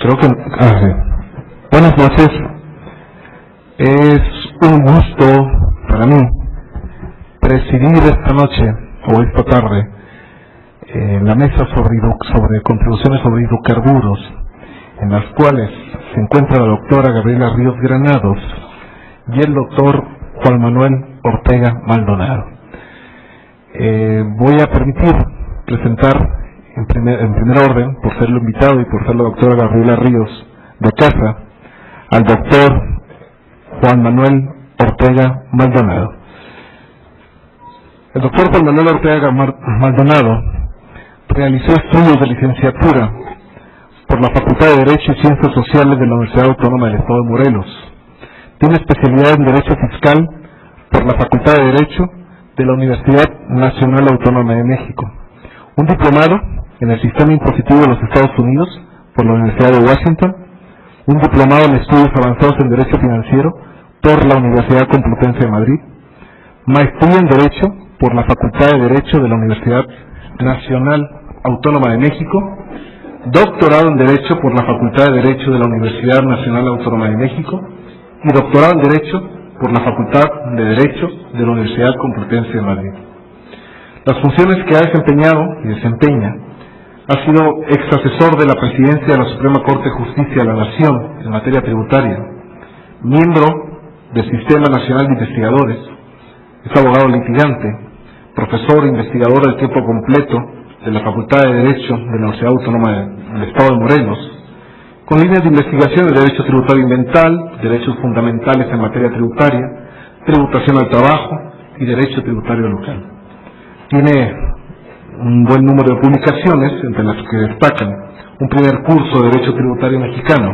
Creo que... sí. Buenas noches. Es un gusto para mí presidir esta noche o esta tarde la mesa sobre contribuciones sobre hidrocarburos, en las cuales se encuentra la doctora Gabriela Ríos Granados y el doctor Juan Manuel Ortega Maldonado. Voy a permitir presentar en primer orden, por ser el invitado y por ser la doctora Gabriela Ríos de casa, al doctor Juan Manuel Ortega Maldonado. El doctor Juan Manuel Ortega Maldonado realizó estudios de licenciatura por la Facultad de Derecho y Ciencias Sociales de la Universidad Autónoma del Estado de Morelos. Tiene especialidad en Derecho Fiscal por la Facultad de Derecho de la Universidad Nacional Autónoma de México. Un diplomado en el Sistema Impositivo de los Estados Unidos por la Universidad de Washington. Un diplomado en Estudios Avanzados en Derecho Financiero por la Universidad Complutense de Madrid. Maestría en Derecho por la Facultad de Derecho de la Universidad Nacional Autónoma de México. Doctorado en Derecho por la Facultad de Derecho de la Universidad Nacional Autónoma de México. Y doctorado en Derecho por la Facultad de Derecho de la Universidad Complutense de Madrid. Las funciones que ha desempeñado y desempeña: ha sido ex asesor de la Presidencia de la Suprema Corte de Justicia de la Nación en materia tributaria, miembro del Sistema Nacional de Investigadores, es abogado litigante, profesor e investigador del tiempo completo de la Facultad de Derecho de la Universidad Autónoma del Estado de Morelos, con líneas de investigación de Derecho Tributario Ambiental, Derechos Fundamentales en materia tributaria, Tributación al Trabajo y Derecho Tributario Local. Tiene un buen número de publicaciones, entre las que destacan un primer curso de Derecho Tributario Mexicano,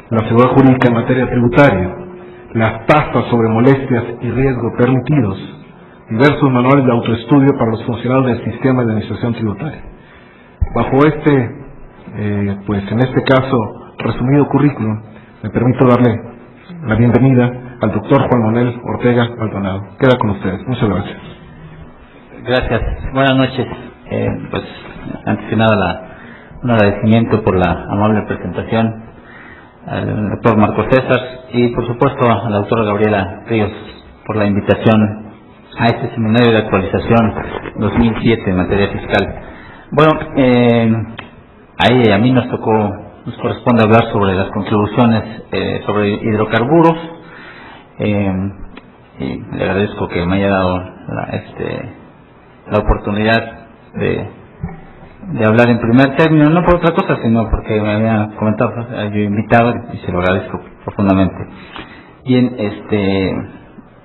la seguridad jurídica en materia tributaria, las tasas sobre molestias y riesgos permitidos, diversos manuales de autoestudio para los funcionarios del sistema de administración tributaria. Bajo en este caso, resumido currículum, me permito darle la bienvenida al doctor Juan Manuel Ortega Maldonado. Queda con ustedes. Muchas gracias. Gracias. Buenas noches. Pues, antes que nada, un agradecimiento por la amable presentación al doctor Marco César y, por supuesto, a la doctora Gabriela Ríos por la invitación a este seminario de actualización 2007 en materia fiscal. Bueno, a mí nos corresponde hablar sobre las contribuciones sobre hidrocarburos, y le agradezco que me haya dado la oportunidad de hablar en primer término, no por otra cosa, sino porque me había comentado, yo invitado y se lo agradezco profundamente. Bien,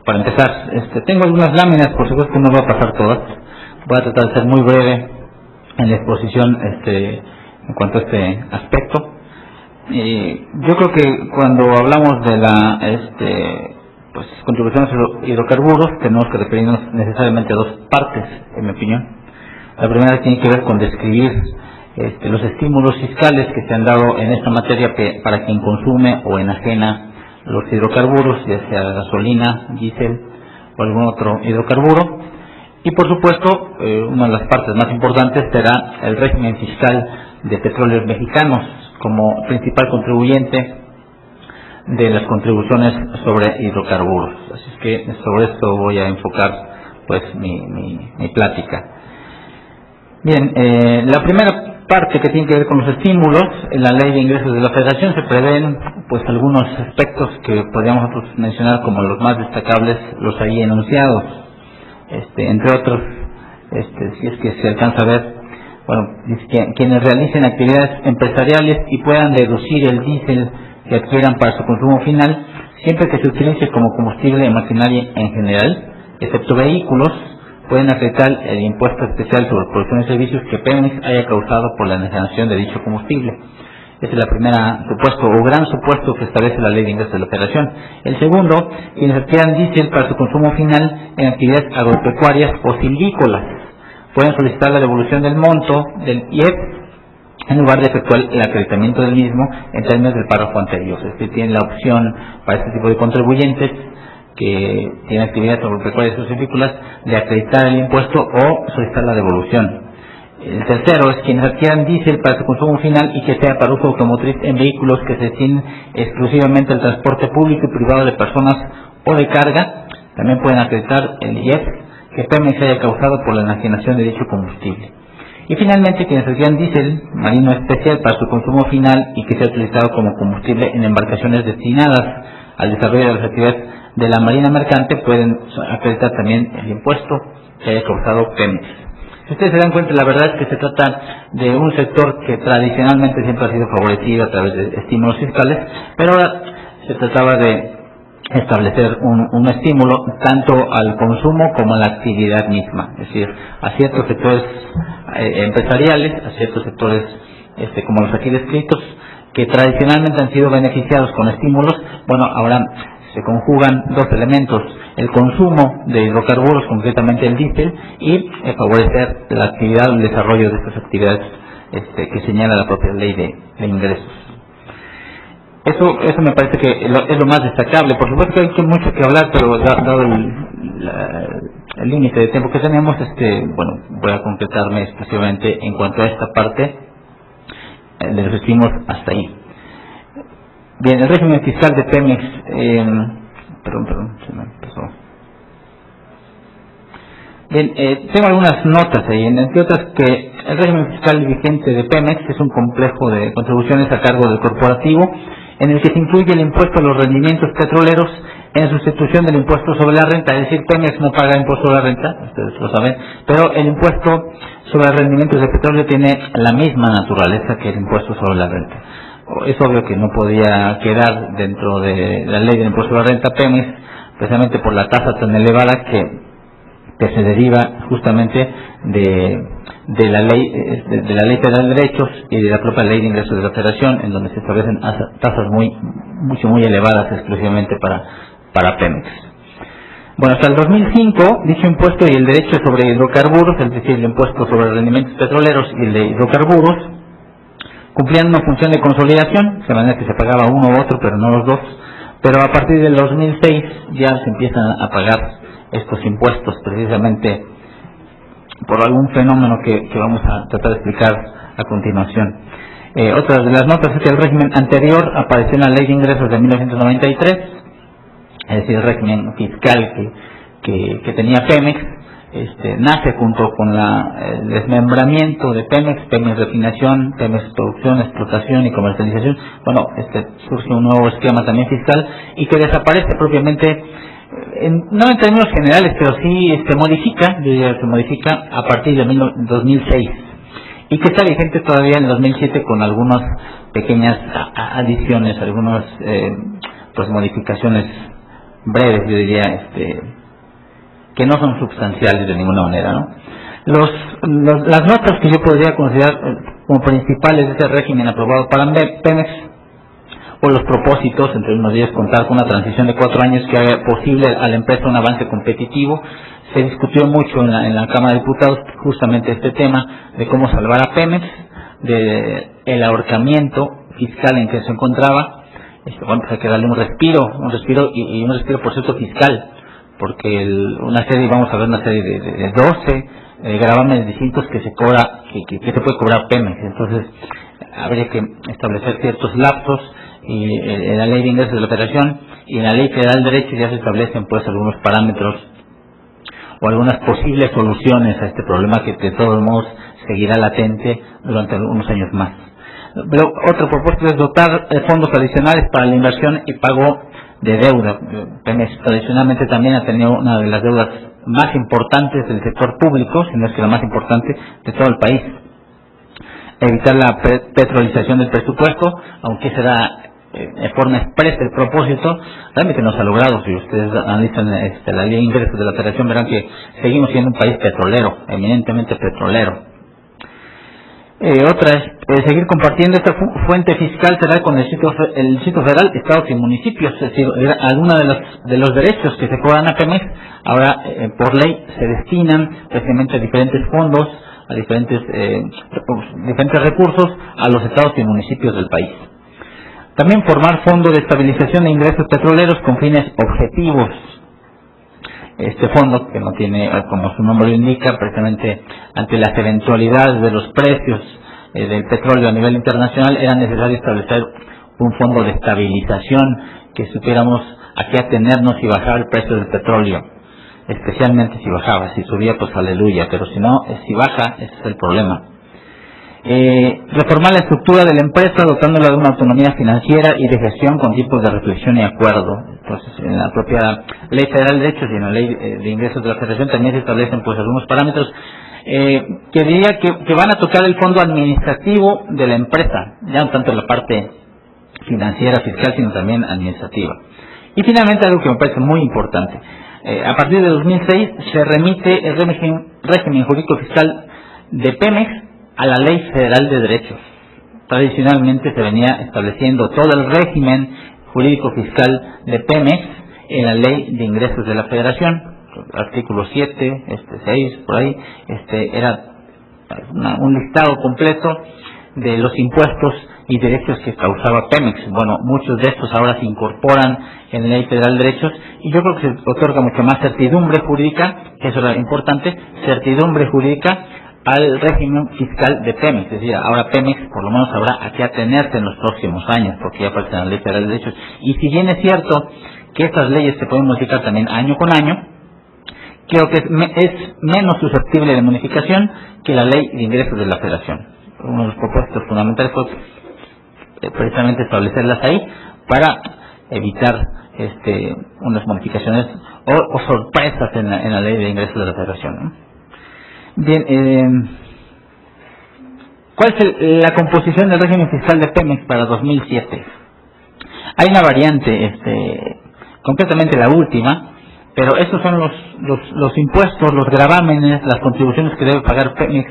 para empezar, tengo algunas láminas, por supuesto que no voy a pasar todas, voy a tratar de ser muy breve en la exposición en cuanto a este aspecto. Yo creo que cuando hablamos de contribuciones a los hidrocarburos, tenemos que referirnos necesariamente a dos partes, en mi opinión. La primera tiene que ver con describir los estímulos fiscales que se han dado en esta materia para quien consume o enajena los hidrocarburos, ya sea gasolina, diésel o algún otro hidrocarburo. Y por supuesto, una de las partes más importantes será el régimen fiscal de Petróleos Mexicanos como principal contribuyente de las contribuciones sobre hidrocarburos. Así es que sobre esto voy a enfocar mi plática. Bien, la primera parte que tiene que ver con los estímulos, en la Ley de Ingresos de la Federación se prevén algunos aspectos que podríamos nosotros mencionar como los más destacables, los ahí enunciados. Entre otros, si es que se alcanza a ver, dice que quienes realicen actividades empresariales y puedan deducir el diésel que adquieran para su consumo final, siempre que se utilice como combustible en maquinaria en general, excepto vehículos, pueden acreditar el impuesto especial sobre producción y servicios que Pemex haya causado por la enajenación de dicho combustible. Ese es el primer supuesto o gran supuesto que establece la Ley de Ingresos de la Federación. El segundo, quienes adquieran diésel para su consumo final en actividades agropecuarias o silvícolas pueden solicitar la devolución del monto del IEP en lugar de efectuar el acreditamiento del mismo en términos del párrafo anterior. Tienen la opción para este tipo de contribuyentes que tienen actividades agropecuarias o silvícolas de acreditar el impuesto o solicitar la devolución. El tercero es quienes adquieran diésel para su consumo final y que sea para uso automotriz en vehículos que se destinen exclusivamente al transporte público y privado de personas o de carga. También pueden acreditar el IEPS que Pemex haya causado por la enajenación de dicho combustible. Y finalmente, quienes adquieran diésel marino especial para su consumo final y que sea utilizado como combustible en embarcaciones destinadas al desarrollo de las actividades de la marina mercante, pueden acreditar también el impuesto que haya causado Pemex. Si ustedes se dan cuenta, la verdad es que se trata de un sector que tradicionalmente siempre ha sido favorecido a través de estímulos fiscales, pero ahora se trataba de establecer un estímulo tanto al consumo como a la actividad misma, es decir, a ciertos sectores empresariales, a ciertos sectores como los aquí descritos, que tradicionalmente han sido beneficiados con estímulos. Bueno, ahora se conjugan dos elementos: el consumo de hidrocarburos, concretamente el diésel, y favorecer la actividad, el desarrollo de estas actividades que señala la propia ley de ingresos. Eso me parece que es lo más destacable. Por supuesto que hay mucho que hablar, pero dado el límite de tiempo que tenemos, bueno, voy a concretarme exclusivamente en cuanto a esta parte de los estímulos hasta ahí. Bien, el régimen fiscal de Pemex, perdón, se me empezó. Bien, tengo algunas notas ahí, entre otras que el régimen fiscal vigente de Pemex es un complejo de contribuciones a cargo del corporativo, en el que se incluye el impuesto a los rendimientos petroleros en sustitución del impuesto sobre la renta. Es decir, Pemex no paga impuesto sobre la renta, ustedes lo saben, pero el impuesto sobre rendimientos de petróleo tiene la misma naturaleza que el impuesto sobre la renta. Es obvio que no podía quedar dentro de la ley del impuesto sobre la renta Pemex, precisamente por la tasa tan elevada que se deriva justamente de la ley federal de derechos y de la propia ley de ingresos de la Federación, en donde se establecen tasas muy elevadas exclusivamente para Pemex. Bueno, hasta el 2005 dicho impuesto y el derecho sobre hidrocarburos, es decir, el impuesto sobre rendimientos petroleros y el de hidrocarburos, cumplían una función de consolidación, de manera que se pagaba uno u otro, pero no los dos. Pero a partir del 2006 ya se empiezan a pagar estos impuestos, precisamente por algún fenómeno que vamos a tratar de explicar a continuación. Otra de las notas es que el régimen anterior apareció en la Ley de Ingresos de 1993, es decir, el régimen fiscal que tenía Pemex, nace junto con el desmembramiento de Pemex, Pemex Refinación, Pemex Producción, Explotación y Comercialización. Bueno, surge un nuevo esquema también fiscal y que desaparece propiamente, no en términos generales, pero sí se modifica a partir de 2006 y que está vigente todavía en 2007 con algunas pequeñas adiciones, algunas modificaciones breves, yo diría, que no son sustanciales de ninguna manera, ¿no? Las notas que yo podría considerar como principales de este régimen aprobado para Pemex, o los propósitos, entre unos días contar con una transición de 4 años que haga posible a la empresa un avance competitivo. Se discutió mucho en la Cámara de Diputados justamente este tema de cómo salvar a Pemex, de el ahorcamiento fiscal en que se encontraba. Bueno, pues hay que darle un respiro y un respiro, por cierto, fiscal, porque vamos a ver una serie de 12 gravámenes distintos que se cobra, que se puede cobrar Pemex. Entonces habría que establecer ciertos lapsos, y en la ley de ingresos de la Federación y en la ley federal de derechos ya se establecen pues algunos parámetros o algunas posibles soluciones a este problema que de todos modos seguirá latente durante unos años más. Pero otro propósito es dotar de fondos adicionales para la inversión y pago de deuda. Pemex tradicionalmente también ha tenido una de las deudas más importantes del sector público, si no es que la más importante de todo el país. Evitar la petrolización del presupuesto, aunque será de forma expresa el propósito, realmente no se ha logrado. Si ustedes analizan la ley de ingresos de la Federación, verán que seguimos siendo un país petrolero, eminentemente petrolero. Otra es seguir compartiendo esta fuente fiscal será con el Distrito Federal, estados y municipios. Es decir, algunos de los derechos que se cobran a Pemex ahora por ley se destinan precisamente a diferentes fondos, a diferentes recursos a los estados y municipios del país. También formar fondo de estabilización de ingresos petroleros con fines objetivos. Este fondo, que no tiene, como su nombre lo indica, precisamente ante las eventualidades de los precios del petróleo a nivel internacional, era necesario establecer un fondo de estabilización, que supiéramos a qué atenernos si bajaba el precio del petróleo, especialmente si bajaba. Si subía, pues aleluya, pero si no, si baja, ese es el problema. Reformar la estructura de la empresa dotándola de una autonomía financiera y de gestión con tiempos de reflexión y acuerdo. Entonces, en la propia Ley Federal de Derechos y en la Ley de Ingresos de la Federación también se establecen pues algunos parámetros que diría que van a tocar el fondo administrativo de la empresa, ya no tanto la parte financiera, fiscal, sino también administrativa. Y finalmente, algo que me parece muy importante, a partir de 2006 se remite el régimen jurídico fiscal de Pemex a la Ley Federal de Derechos. Tradicionalmente se venía estableciendo todo el régimen jurídico fiscal de Pemex en la Ley de Ingresos de la Federación, artículo 7, 6, por ahí, era un listado completo de los impuestos y derechos que causaba Pemex. Bueno, muchos de estos ahora se incorporan en la Ley Federal de Derechos, y yo creo que se otorga mucho más certidumbre jurídica, que eso era importante, certidumbre jurídica al régimen fiscal de Pemex. Es decir, ahora Pemex por lo menos sabrá a qué atenerse en los próximos años, porque ya aparece en la Ley Federal de Derechos. Y si bien es cierto que estas leyes se pueden modificar también año con año, creo que es menos susceptible de modificación que la Ley de Ingresos de la Federación. Uno de los propósitos fundamentales fue precisamente establecerlas ahí para evitar unas modificaciones o sorpresas en la Ley de Ingresos de la Federación, ¿no? Bien, ¿cuál es la composición del régimen fiscal de Pemex para 2007? Hay una variante, concretamente la última, pero estos son los impuestos, los gravámenes, las contribuciones que debe pagar Pemex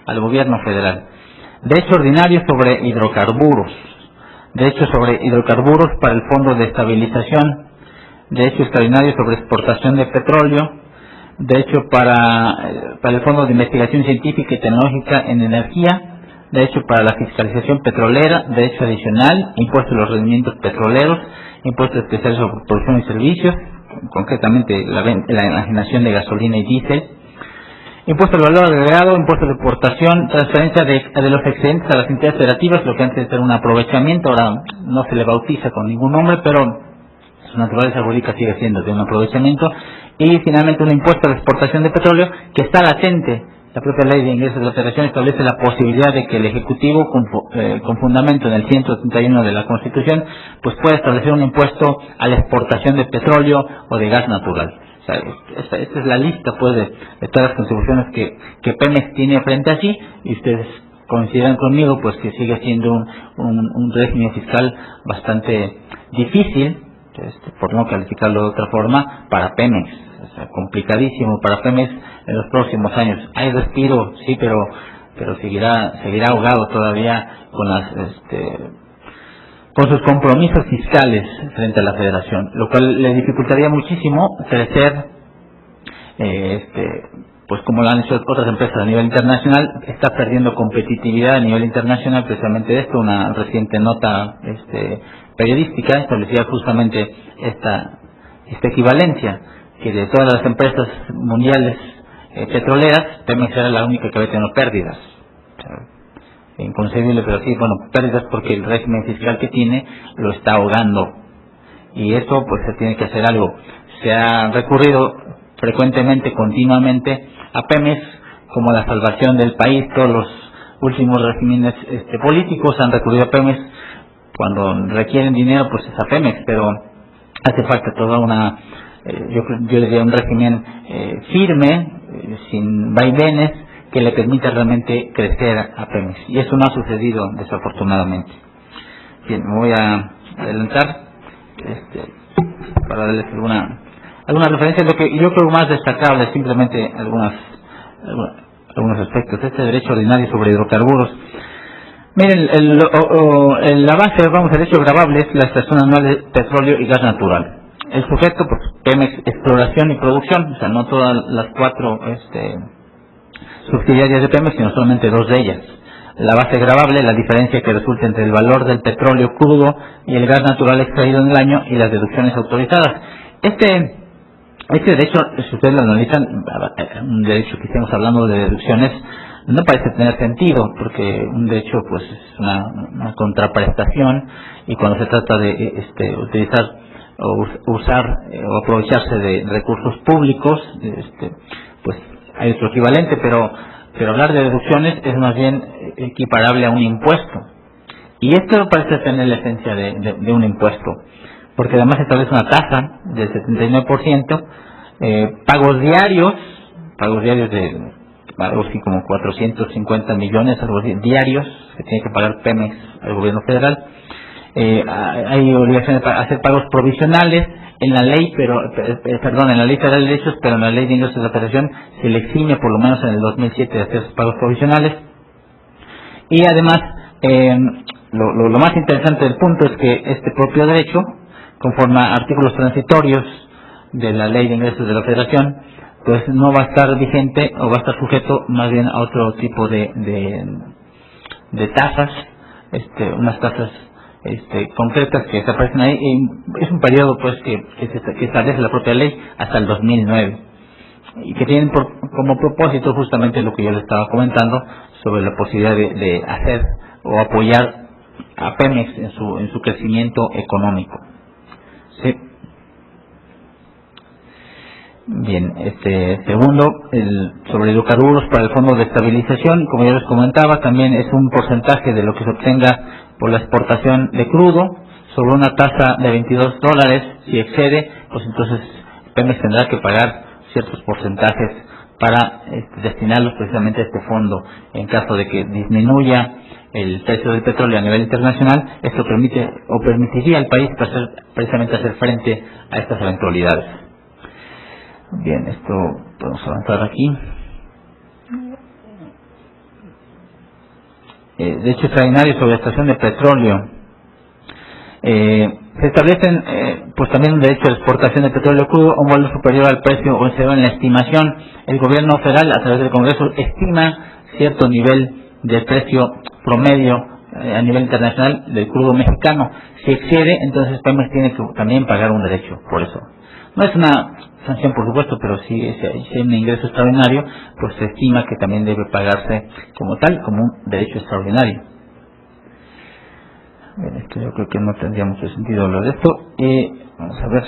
al gobierno federal. Derecho ordinario sobre hidrocarburos, derecho sobre hidrocarburos para el Fondo de Estabilización, derecho extraordinario sobre exportación de petróleo, derecho para el Fondo de Investigación Científica y Tecnológica en Energía, derecho para la fiscalización petrolera, derecho adicional, impuesto a los rendimientos petroleros, impuestos especiales sobre producción y servicios, concretamente la enajenación de gasolina y diésel, impuesto al valor agregado, impuesto de exportación, transferencia de los excedentes a las entidades federativas, lo que antes era un aprovechamiento, ahora no se le bautiza con ningún nombre, pero su naturaleza jurídica sigue siendo de un aprovechamiento. Y finalmente un impuesto a la exportación de petróleo que está latente. La propia Ley de Ingresos de la Federación establece la posibilidad de que el Ejecutivo, con fundamento en el 171 de la Constitución, pues pueda establecer un impuesto a la exportación de petróleo o de gas natural. O sea, esta es la lista pues de todas las contribuciones que Pemex tiene frente a sí, y ustedes coincidan conmigo pues que sigue siendo un régimen fiscal bastante difícil, por no calificarlo de otra forma, para Pemex. O sea, complicadísimo para Pemex en los próximos años. Hay respiro, sí, pero seguirá ahogado todavía con sus compromisos fiscales frente a la Federación, lo cual le dificultaría muchísimo crecer, pues como lo han hecho otras empresas a nivel internacional. Está perdiendo competitividad a nivel internacional precisamente de esto. Una reciente nota periodística establecía justamente esta equivalencia, que de todas las empresas mundiales petroleras, Pemex era la única que había tenido pérdidas. O sea, inconcebible, pero sí, bueno, pérdidas porque el régimen fiscal que tiene lo está ahogando, y eso pues se tiene que hacer algo. Se ha recurrido frecuentemente, continuamente a Pemex como la salvación del país. Todos los últimos regímenes políticos han recurrido a Pemex. Cuando requieren dinero pues es a Pemex, pero hace falta toda una yo diría un régimen firme, sin vaivenes, que le permita realmente crecer a Pemex, y eso no ha sucedido desafortunadamente. Bien, me voy a adelantar para darles alguna referencia. Lo que yo creo más destacable, simplemente algunos aspectos. Derecho ordinario sobre hidrocarburos. Miren, la base, vamos, el derecho gravable es la extracción anual de petróleo y gas natural. El sujeto, pues, Pemex Exploración y Producción, o sea, no todas las 4 subsidiarias de Pemex, sino solamente 2 de ellas. La base gravable, la diferencia que resulta entre el valor del petróleo crudo y el gas natural extraído en el año, y las deducciones autorizadas. Este derecho, si ustedes lo analizan, un derecho que estamos hablando de deducciones, no parece tener sentido, porque un derecho pues es una contraprestación, y cuando se trata de utilizar o usar o aprovecharse de recursos públicos, pues hay otro equivalente, pero hablar de deducciones es más bien equiparable a un impuesto. Y esto parece tener la esencia de un impuesto, porque además establece una tasa del 79%, pagos diarios de algo así como 450 millones algo así, diarios que tiene que pagar Pemex al gobierno federal. Hay obligaciones para hacer pagos provisionales en la ley, en la ley federal de derechos, pero en la ley de ingresos de la Federación se le exime por lo menos en el 2007 de hacer esos pagos provisionales. Y además, lo más interesante del punto es que este propio derecho, conforme a artículos transitorios de la ley de ingresos de la Federación, pues no va a estar vigente, o va a estar sujeto más bien a otro tipo de tasas, unas tasas concretas que se aparecen ahí. Y es un periodo pues que establece la propia ley hasta el 2009, y que tienen como propósito justamente lo que yo les estaba comentando sobre la posibilidad de hacer o apoyar a Pemex en su crecimiento económico. Sí. Bien, segundo, sobre hidrocarburos para el Fondo de Estabilización, como ya les comentaba, también es un porcentaje de lo que se obtenga por la exportación de crudo, sobre una tasa de $22. Si excede, pues entonces Pemex tendrá que pagar ciertos porcentajes para destinarlos precisamente a este fondo. En caso de que disminuya el precio del petróleo a nivel internacional, esto permitiría al país precisamente hacer frente a estas eventualidades. Bien, esto podemos avanzar aquí. De hecho, extraordinario sobre la extracción de petróleo. Se establecen pues también un derecho de exportación de petróleo crudo a un valor superior al precio o excedido en la estimación. El gobierno federal, a través del Congreso, estima cierto nivel de precio promedio a nivel internacional del crudo mexicano. Si excede, entonces Pemex tiene que también pagar un derecho por eso. No es una sanción, por supuesto, pero si hay un ingreso extraordinario, pues se estima que también debe pagarse como tal, como un derecho extraordinario. Bien, esto yo creo que no tendría mucho sentido hablar de esto. Vamos a ver.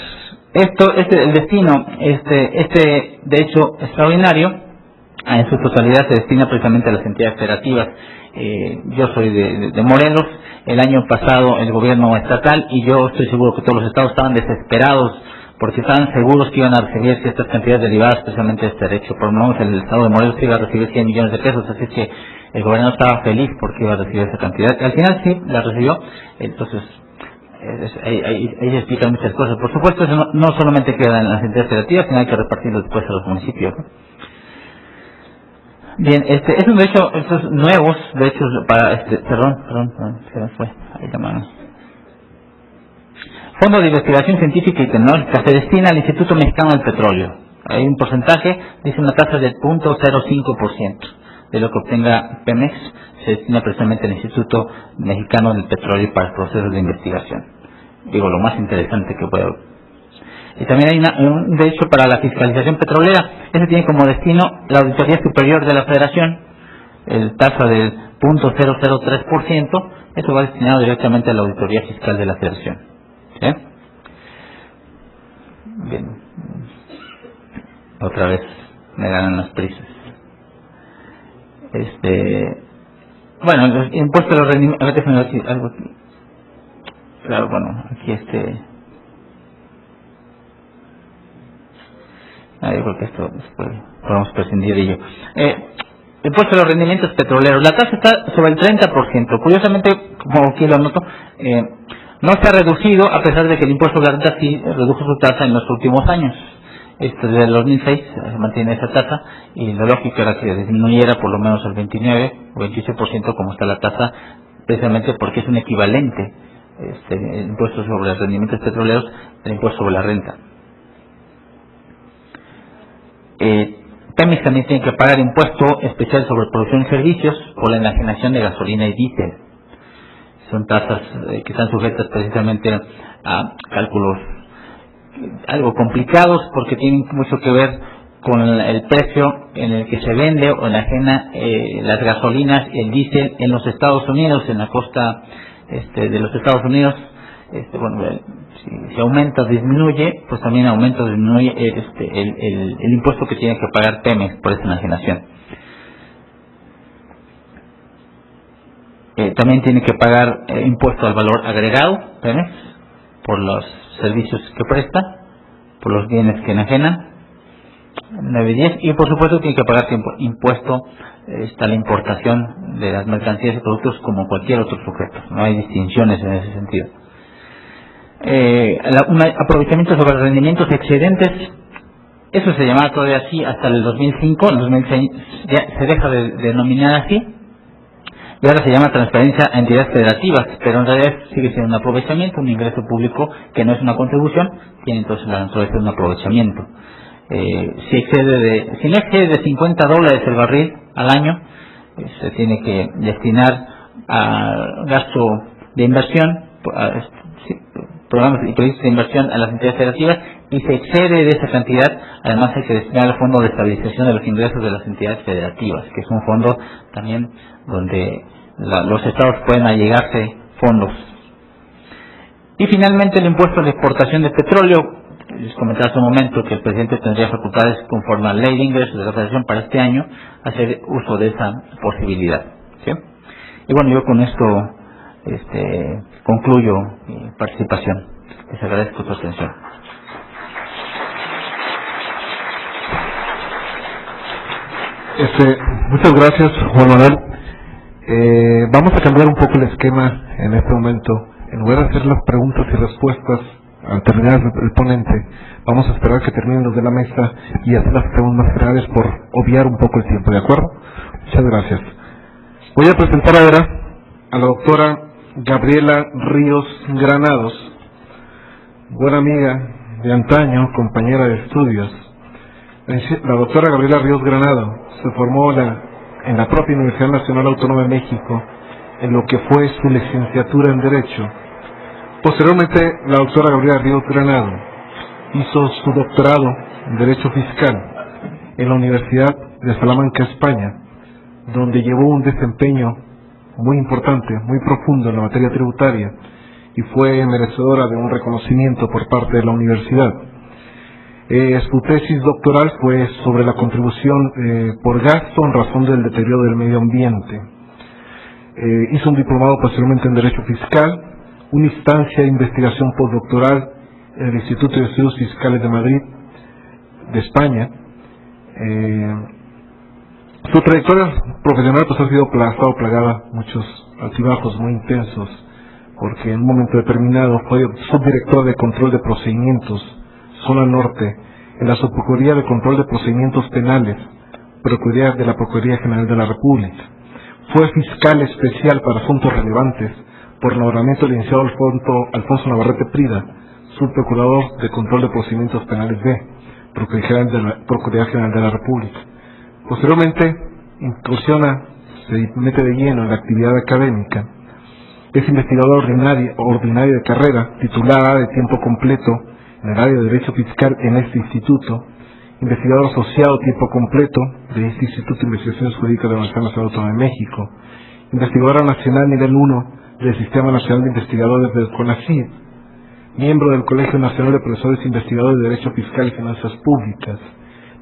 El destino, este derecho extraordinario, en su totalidad se destina precisamente a las entidades federativas. Yo soy de Morelos. El año pasado el gobierno estatal, y yo estoy seguro que todos los estados estaban desesperados porque estaban seguros que iban a recibir ciertas cantidades derivadas especialmente de este derecho. Por lo menos el estado de Morelos iba a recibir 100 millones de pesos, así que el gobernador estaba feliz porque iba a recibir esa cantidad. Al final sí, la recibió. Entonces, ahí se explican muchas cosas. Por supuesto, eso no solamente queda en las entidades federativas, sino hay que repartirlo después a los municipios, ¿no? Bien, es un derecho, estos nuevos derechos para, perdón, se me fue, ahí la mano. Fondo de Investigación Científica y Tecnológica se destina al Instituto Mexicano del Petróleo. Hay un porcentaje, dice una tasa del 0.05% de lo que obtenga Pemex, se destina precisamente al Instituto Mexicano del Petróleo para procesos de investigación. Digo, lo más interesante que puede haber. Y también hay un derecho para la fiscalización petrolera. Ese tiene como destino la Auditoría Superior de la Federación, el tasa del 0.003%, eso va destinado directamente a la Auditoría Fiscal de la Federación. ¿Sí? Bien. Otra vez me ganan las prisas. Bueno, los impuestos a los rendimientos, algo aquí. Claro, bueno, aquí yo creo que esto podemos prescindir de ello. Impuesto a los rendimientos petroleros. La tasa está sobre el 30%. Curiosamente, como aquí lo anoto, no se ha reducido, a pesar de que el impuesto de la renta sí redujo su tasa en los últimos años. Desde el 2006 se mantiene esa tasa, y lo lógico era que disminuyera por lo menos al 29 o 28% como está la tasa, precisamente porque es un equivalente el impuesto sobre los rendimientos petroleros al impuesto sobre la renta. Pemex también tiene que pagar impuesto especial sobre producción y servicios por la enajenación de gasolina y diésel. Son tasas que están sujetas precisamente a cálculos algo complicados porque tienen mucho que ver con el precio en el que se vende o enajena las gasolinas y el diésel en los Estados Unidos, en la costa de los Estados Unidos. Si aumenta o disminuye, pues también aumenta o disminuye el impuesto que tiene que pagar Pemex por esta enajenación. También tiene que pagar impuesto al valor agregado Pemex por los servicios que presta, por los bienes que enajenan, 9 y 10, y por supuesto tiene que pagar impuesto a la importación de las mercancías y productos como cualquier otro sujeto. No hay distinciones en ese sentido. Un aprovechamiento sobre rendimientos excedentes, eso se llamaba todavía así hasta el 2005, en 2006 ya se deja de denominar así, y ahora se llama transferencia a entidades federativas, pero en realidad sigue siendo un aprovechamiento, un ingreso público que no es una contribución, tiene entonces la naturaleza de un aprovechamiento. Si no excede de $50 el barril al año, se tiene que destinar a gasto de inversión, programas y proyectos de inversión a las entidades federativas, y se excede de esa cantidad, además hay que destinar al Fondo de Estabilización de los Ingresos de las Entidades Federativas, que es un fondo también donde los estados pueden allegarse fondos. Y finalmente el impuesto a la exportación de petróleo. Les comenté hace un momento que el presidente tendría facultades conforme a la ley de ingresos de la Federación para este año hacer uso de esa posibilidad, ¿sí? Y bueno, yo con esto concluyo mi participación. Les agradezco su atención. Muchas gracias, Juan Manuel. Vamos a cambiar un poco el esquema en este momento. En lugar de hacer las preguntas y respuestas al terminar el ponente, vamos a esperar que terminen los de la mesa y hacer las preguntas generales por obviar un poco el tiempo, ¿de acuerdo? Muchas gracias. Voy a presentar ahora a la doctora Gabriela Ríos Granados, buena amiga de antaño, compañera de estudios. La doctora Gabriela Ríos Granados se formó en la propia Universidad Nacional Autónoma de México en lo que fue su licenciatura en Derecho. Posteriormente, la doctora Gabriela Ríos Granados hizo su doctorado en Derecho Fiscal en la Universidad de Salamanca, España, donde llevó un desempeño muy importante, muy profundo en la materia tributaria y fue merecedora de un reconocimiento por parte de la universidad. Su tesis doctoral fue sobre la contribución por gasto en razón del deterioro del medio ambiente. Hizo un diplomado posteriormente en Derecho Fiscal, una instancia de investigación postdoctoral en el Instituto de Estudios Fiscales de Madrid, de España. Su trayectoria profesional pues ha estado plagada muchos altibajos muy intensos, porque en un momento determinado fue subdirector de control de procedimientos, zona norte, en la Subprocuraduría de Control de Procedimientos Penales, Procuraduría de la Procuraduría General de la República. Fue fiscal especial para asuntos relevantes por nombramiento del licenciado Alfonso Navarrete Prida, subprocurador de Control de Procedimientos Penales B, Procuraduría General de la República. Posteriormente se mete de lleno en la actividad académica. Es investigador ordinario de carrera, titulada de tiempo completo en el área de Derecho Fiscal en este instituto, investigador asociado a tiempo completo de este Instituto de Investigaciones Jurídicas de la Universidad Nacional Autónoma de México, investigadora nacional nivel 1 del Sistema Nacional de Investigadores del CONACYT, miembro del Colegio Nacional de Profesores Investigadores de Derecho Fiscal y Finanzas Públicas,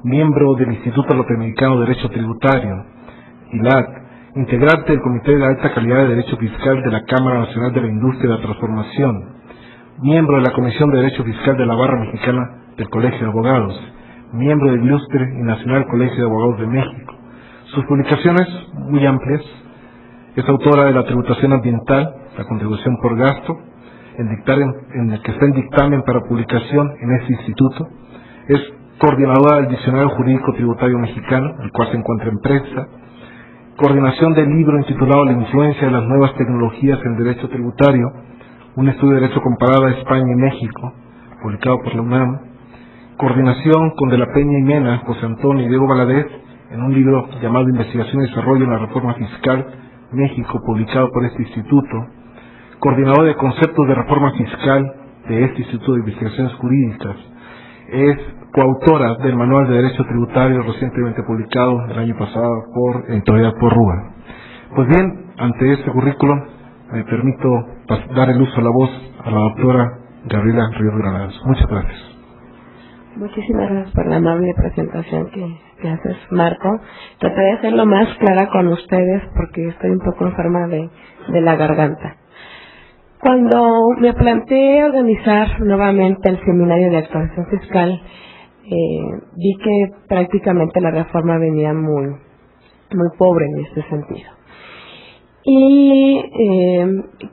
miembro del Instituto Latinoamericano de Derecho Tributario, ILAT, integrante del Comité de Alta Calidad de Derecho Fiscal de la Cámara Nacional de la Industria de la Transformación, miembro de la Comisión de Derecho Fiscal de la Barra Mexicana del Colegio de Abogados, miembro del Ilustre y Nacional Colegio de Abogados de México. Sus publicaciones, muy amplias, es autora de la tributación ambiental, la contribución por gasto, en el que está en dictamen para publicación en este instituto. Es coordinadora del Diccionario Jurídico Tributario Mexicano, el cual se encuentra en prensa. Coordinación del libro intitulado La influencia de las nuevas tecnologías en el derecho tributario, un estudio de derecho comparado a España y México, publicado por la UNAM. Coordinación con De la Peña y Mena, José Antonio y Diego Valadez, en un libro llamado Investigación y Desarrollo en la Reforma Fiscal México, publicado por este instituto. Coordinador de conceptos de reforma fiscal de este Instituto de Investigaciones Jurídicas. Es coautora del Manual de Derecho Tributario recientemente publicado el año pasado por Editorial Porrúa. Pues bien, ante este currículum me permito dar el uso de la voz a la doctora Gabriela Ríos Granados. Muchas gracias. Muchísimas gracias por la amable presentación que haces, Marco. Trataré de ser lo más clara con ustedes porque estoy un poco enferma de la garganta. Cuando me planteé organizar nuevamente el seminario de actualización fiscal, vi que prácticamente la reforma venía muy pobre en este sentido. Y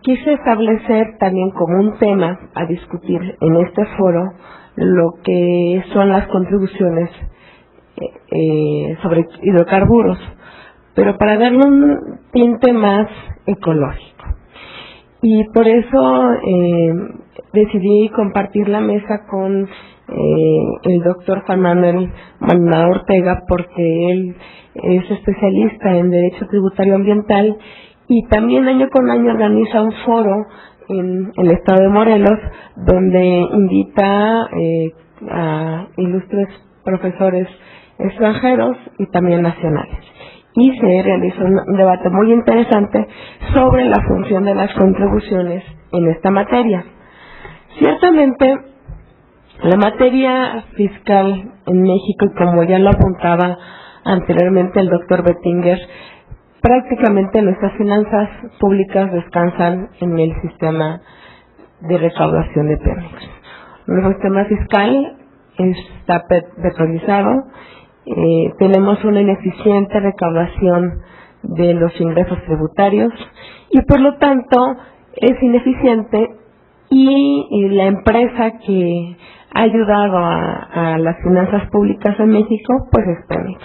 quise establecer también como un tema a discutir en este foro lo que son las contribuciones sobre hidrocarburos, pero para darle un tinte más ecológico. Y por eso decidí compartir la mesa con el doctor Juan Manuel Maldonado Ortega, porque él es especialista en Derecho Tributario Ambiental y también año con año organiza un foro en el estado de Morelos, donde invita a ilustres profesores extranjeros y también nacionales. Y se realizó un debate muy interesante sobre la función de las contribuciones en esta materia. Ciertamente, la materia fiscal en México, y como ya lo apuntaba anteriormente el doctor Bettinger, prácticamente nuestras finanzas públicas descansan en el sistema de recaudación de Pemex. Nuestro sistema fiscal está petrolizado, tenemos una ineficiente recaudación de los ingresos tributarios y por lo tanto es ineficiente, y la empresa que ha ayudado a las finanzas públicas en México pues es Pemex.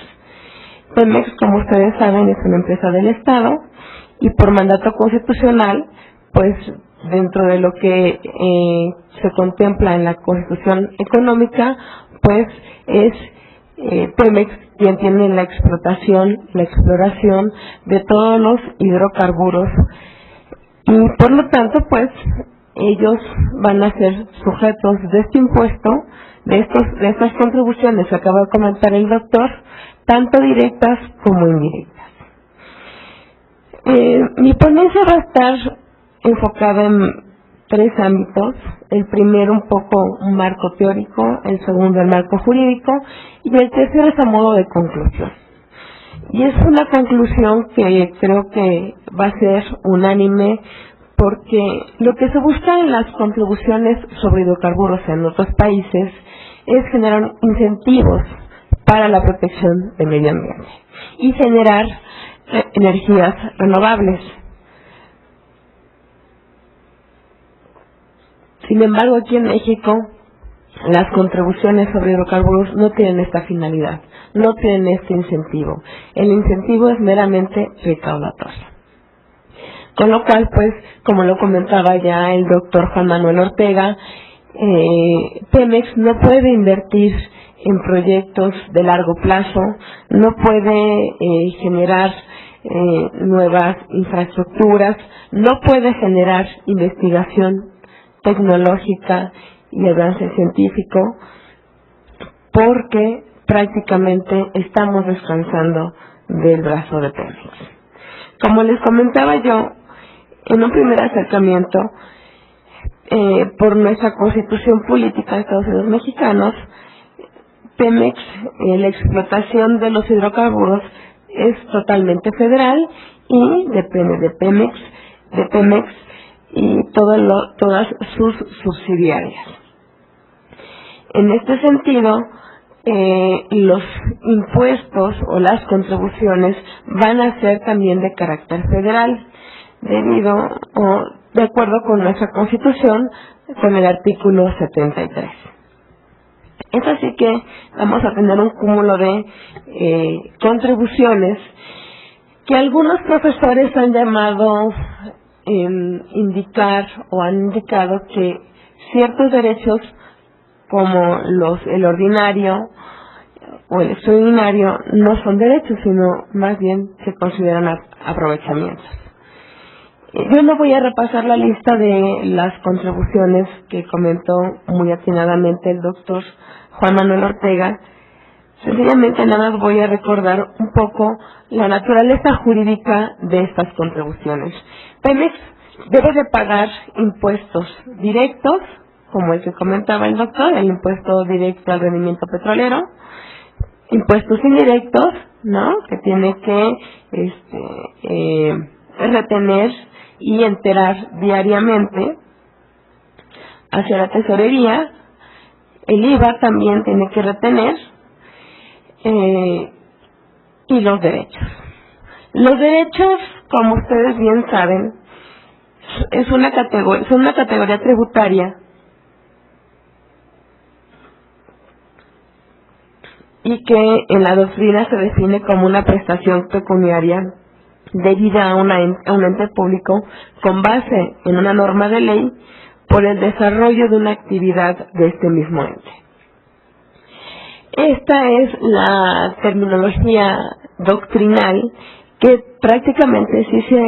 Pemex, como ustedes saben, es una empresa del Estado y por mandato constitucional, pues dentro de lo que se contempla en la Constitución Económica, pues es Pemex quien tiene la explotación, la exploración de todos los hidrocarburos y por lo tanto, pues ellos van a ser sujetos de este impuesto, de estas contribuciones que acaba de comentar el doctor, tanto directas como indirectas. Mi ponencia va a estar enfocada en 3 ámbitos. El primero un poco un marco teórico, el segundo el marco jurídico y el tercero es a modo de conclusión. Y es una conclusión que creo que va a ser unánime, porque lo que se busca en las contribuciones sobre hidrocarburos en otros países es generar incentivos para la protección del medio ambiente y generar energías renovables. Sin embargo, aquí en México, las contribuciones sobre hidrocarburos no tienen esta finalidad, no tienen este incentivo. El incentivo es meramente recaudatorio. Con lo cual, pues, como lo comentaba ya el doctor Juan Manuel Ortega, Pemex no puede invertir en proyectos de largo plazo, no puede generar nuevas infraestructuras, no puede generar investigación tecnológica y avance científico, porque prácticamente estamos descansando del brazo de Pemex. Como les comentaba yo, en un primer acercamiento, por nuestra Constitución Política de Estados Unidos Mexicanos, Pemex, la explotación de los hidrocarburos es totalmente federal y depende de Pemex y todas sus subsidiarias. En este sentido, los impuestos o las contribuciones van a ser también de carácter federal, de acuerdo con nuestra Constitución, con el artículo 73. Es así que vamos a tener un cúmulo de contribuciones que algunos profesores han llamado indicar o han indicado que ciertos derechos como el ordinario o el extraordinario no son derechos, sino más bien se consideran aprovechamientos. Yo no voy a repasar la lista de las contribuciones que comentó muy atinadamente el doctor Juan Manuel Ortega. Sencillamente nada más voy a recordar un poco la naturaleza jurídica de estas contribuciones. Pemex debe de pagar impuestos directos, como el que comentaba el doctor, el impuesto directo al rendimiento petrolero, impuestos indirectos, ¿no?, que tiene que retener y enterar diariamente hacia la tesorería. El IVA también tiene que retener, y los derechos. Los derechos, como ustedes bien saben, son una categoría tributaria y que en la doctrina se define como una prestación pecuniaria debida a un ente público con base en una norma de ley por el desarrollo de una actividad de este mismo ente. Esta es la terminología doctrinal que prácticamente sí se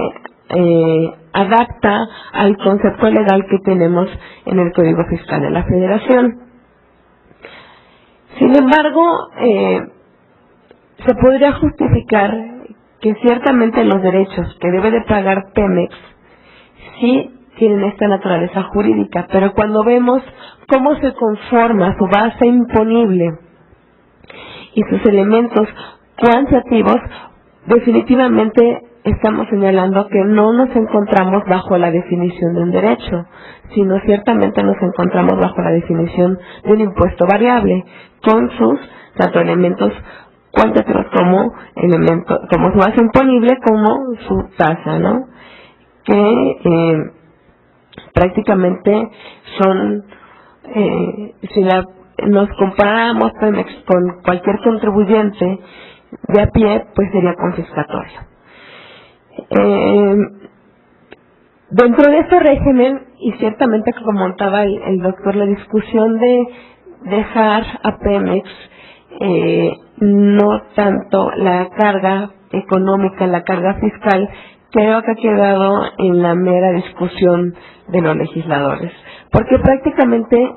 adapta al concepto legal que tenemos en el Código Fiscal de la Federación. Sin embargo, se podría justificar que ciertamente los derechos que debe de pagar Pemex sí tienen esta naturaleza jurídica, pero cuando vemos cómo se conforma su base imponible y sus elementos cuantitativos, definitivamente estamos señalando que no nos encontramos bajo la definición de un derecho, sino ciertamente nos encontramos bajo la definición de un impuesto variable, con sus tanto elementos cuantitativos como su base imponible, como su tasa, ¿no?, que prácticamente son, si nos comparamos Pemex con cualquier contribuyente de a pie, pues sería confiscatorio. Dentro de este régimen, y ciertamente como comentaba el doctor, la discusión de dejar a Pemex no tanto la carga económica, la carga fiscal, creo que ha quedado en la mera discusión de los legisladores, porque prácticamente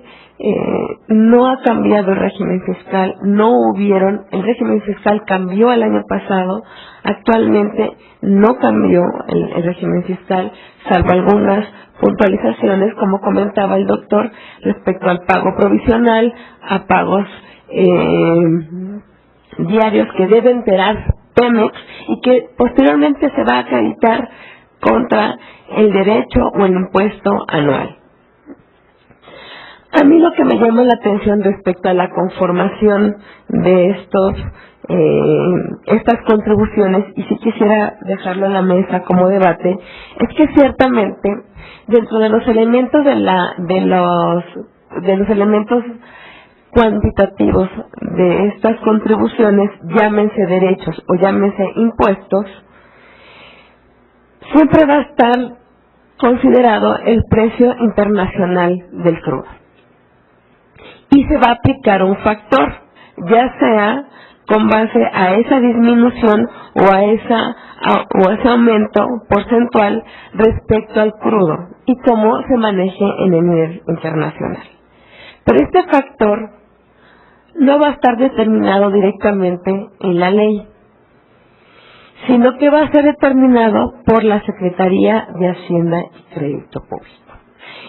no ha cambiado el régimen fiscal, el régimen fiscal cambió el año pasado, actualmente no cambió el régimen fiscal, salvo algunas puntualizaciones, como comentaba el doctor, respecto al pago provisional, a pagos diarios que debe enterar Pemex y que posteriormente se va a acreditar contra el derecho o el impuesto anual. A mí lo que me llama la atención respecto a la conformación de estas contribuciones, y si quisiera dejarlo en la mesa como debate, es que ciertamente dentro de los elementos de los elementos cuantitativos de estas contribuciones, llámense derechos o llámense impuestos, siempre va a estar considerado el precio internacional del crudo. Y se va a aplicar un factor, ya sea con base a esa disminución o a ese aumento porcentual respecto al crudo y cómo se maneje en el nivel internacional. Pero este factor no va a estar determinado directamente en la ley, sino que va a ser determinado por la Secretaría de Hacienda y Crédito Público.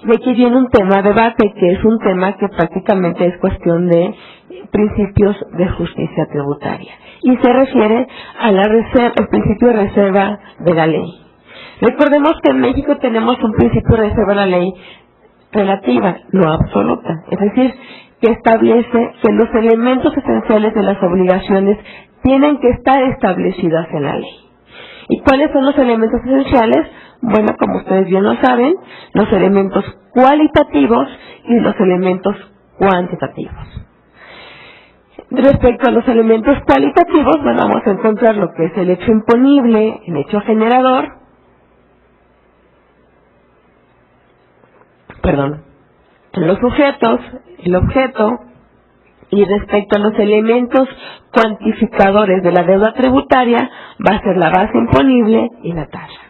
Y aquí viene un tema de debate, que es un tema que prácticamente es cuestión de principios de justicia tributaria, y se refiere a el principio de reserva de la ley. Recordemos que en México tenemos un principio de reserva de la ley relativa, no absoluta, es decir, que establece que los elementos esenciales de las obligaciones tienen que estar establecidas en la ley. ¿Y cuáles son los elementos esenciales? Bueno, como ustedes bien lo saben, los elementos cualitativos y los elementos cuantitativos. Respecto a los elementos cualitativos, bueno, vamos a encontrar lo que es el hecho imponible, el hecho generador, los sujetos, el objeto, y respecto a los elementos cuantificadores de la deuda tributaria, va a ser la base imponible y la tasa.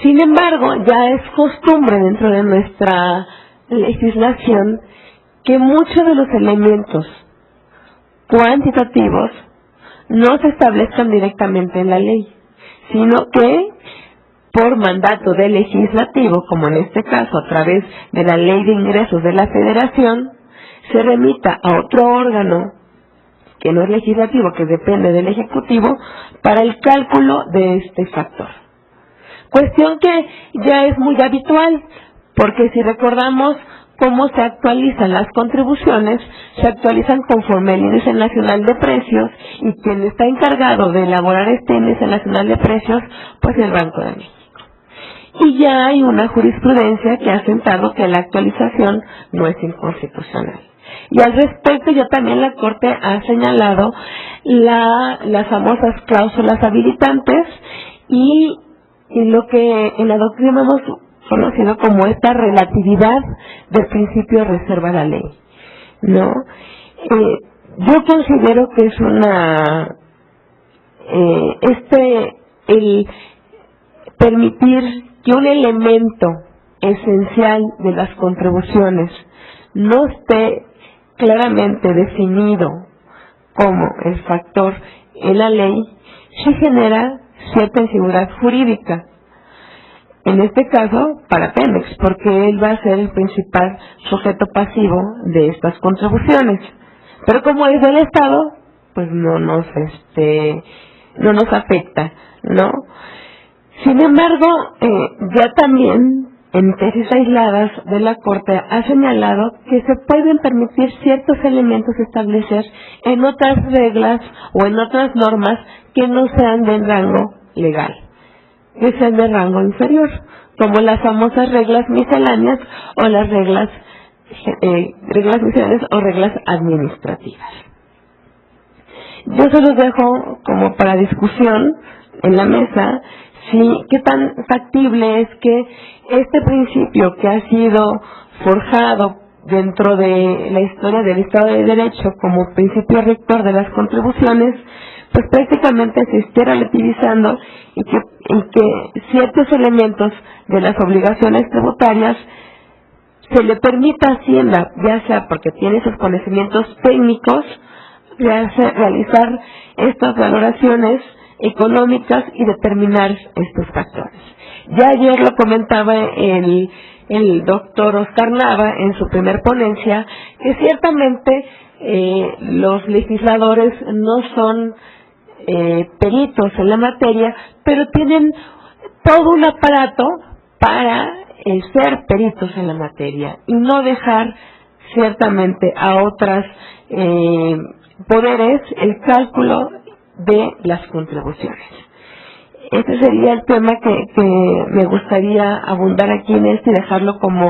Sin embargo, ya es costumbre dentro de nuestra legislación que muchos de los elementos cuantitativos no se establezcan directamente en la ley, sino que por mandato del legislativo, como en este caso a través de la Ley de Ingresos de la Federación, se remita a otro órgano que no es legislativo, que depende del Ejecutivo, para el cálculo de este factor. Cuestión que ya es muy habitual, porque si recordamos cómo se actualizan las contribuciones, se actualizan conforme el Índice Nacional de Precios, y quien está encargado de elaborar este Índice Nacional de Precios, pues el Banco de México. Y ya hay una jurisprudencia que ha sentado que la actualización no es inconstitucional. Y al respecto ya también la Corte ha señalado las famosas cláusulas habilitantes y lo que en la doctrina hemos conocido como esta relatividad del principio de reserva a la ley, ¿no? Yo considero que es el permitir que un elemento esencial de las contribuciones no esté claramente definido como el factor en la ley, sí genera cierta inseguridad jurídica. En este caso, para Pemex, porque él va a ser el principal sujeto pasivo de estas contribuciones. Pero como es del Estado, pues no nos afecta, ¿no? Sin embargo, ya también en tesis aisladas de la Corte ha señalado que se pueden permitir ciertos elementos establecer en otras reglas o en otras normas que no sean de rango legal, que sean de rango inferior, como las famosas reglas misceláneas o las reglas misceláneas o reglas administrativas. Yo se los dejo como para discusión en la mesa, qué tan factible es que este principio que ha sido forjado dentro de la historia del Estado de Derecho como principio rector de las contribuciones, pues prácticamente se esté relativizando y que ciertos elementos de las obligaciones tributarias se le permita a Hacienda, ya sea porque tiene sus conocimientos técnicos, realizar estas valoraciones económicas y determinar estos factores. Ya ayer lo comentaba el doctor Oscar Nava en su primer ponencia, que ciertamente los legisladores no son peritos en la materia, pero tienen todo un aparato para ser peritos en la materia y no dejar ciertamente a otras poderes el cálculo de las contribuciones. Este sería el tema que me gustaría abundar aquí en y dejarlo como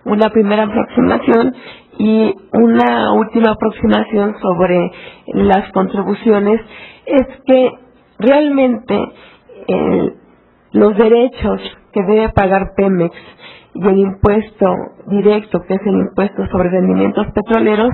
una primera aproximación, y una última aproximación sobre las contribuciones es que realmente los derechos que debe pagar Pemex y el impuesto directo, que es el impuesto sobre rendimientos petroleros,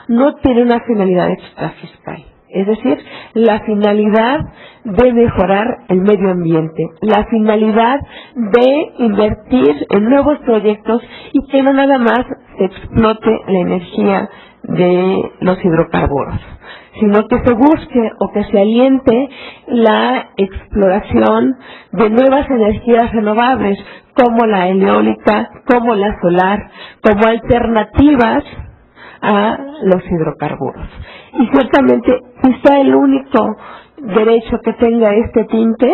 no tiene una finalidad extrafiscal. Es decir, la finalidad de mejorar el medio ambiente, la finalidad de invertir en nuevos proyectos y que no nada más se explote la energía de los hidrocarburos, sino que se busque o que se aliente la exploración de nuevas energías renovables, como la eólica, como la solar, como alternativas a los hidrocarburos. Y ciertamente quizá el único derecho que tenga este tinte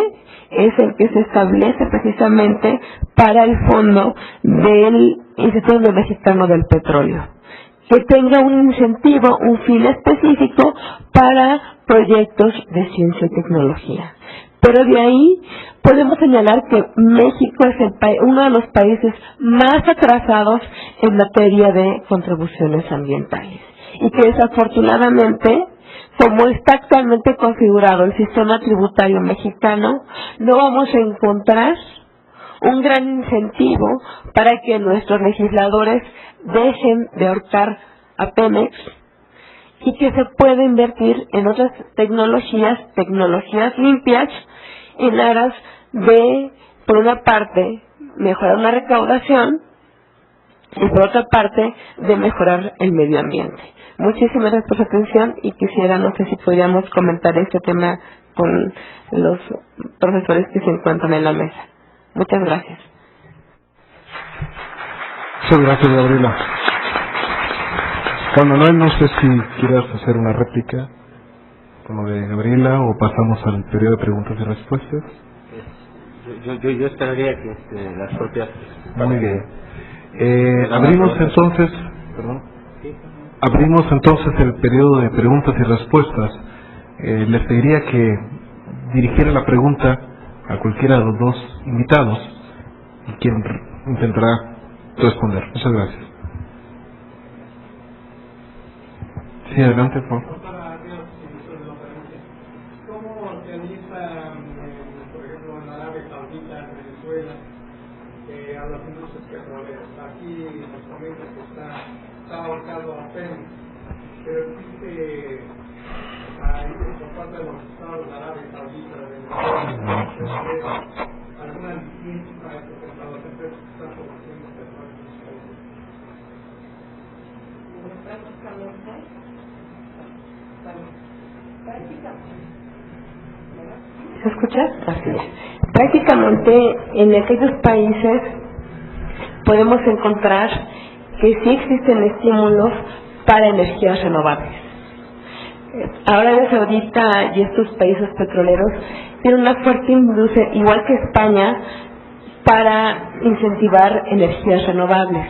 es el que se establece precisamente para el fondo del Instituto Mexicano del Petróleo, que tenga un incentivo, un fin específico para proyectos de ciencia y tecnología. Pero de ahí podemos señalar que México es uno de los países más atrasados en materia de contribuciones ambientales, y que desafortunadamente, como está actualmente configurado el sistema tributario mexicano, no vamos a encontrar un gran incentivo para que nuestros legisladores dejen de ahorcar a Pemex y que se pueda invertir en otras tecnologías limpias, en aras de por una parte, mejorar una recaudación y por otra parte, de mejorar el medio ambiente. Muchísimas gracias por su atención y quisiera, no sé si podríamos comentar este tema con los profesores que se encuentran en la mesa. Muchas gracias. Muchas gracias, Gabriela. Juan Manuel, no sé si quieras hacer una réplica con lo de Gabriela o pasamos al periodo de preguntas y respuestas. Yo esperaría que las propias... Muy bien. Abrimos entonces el periodo de preguntas y respuestas. Les pediría que dirigiera la pregunta a cualquiera de los dos invitados y quien intentará responder. Muchas gracias. Sí, adelante, por favor. ¿Cómo se analiza, por ejemplo, en Arabia Saudita, Venezuela, a las industrias petroleras? Aquí nos comenta que está ahorcado a Pemex, pero existe ahí por parte de los estados de Arabia Saudita, de Venezuela, alguna licencia para las empresas que están produciendo petróleo en los países. ¿Se escucha? Así es. Prácticamente en aquellos países podemos encontrar que sí existen estímulos para energías renovables. Arabia Saudita y estos países petroleros tienen una fuerte industria, igual que España, para incentivar energías renovables,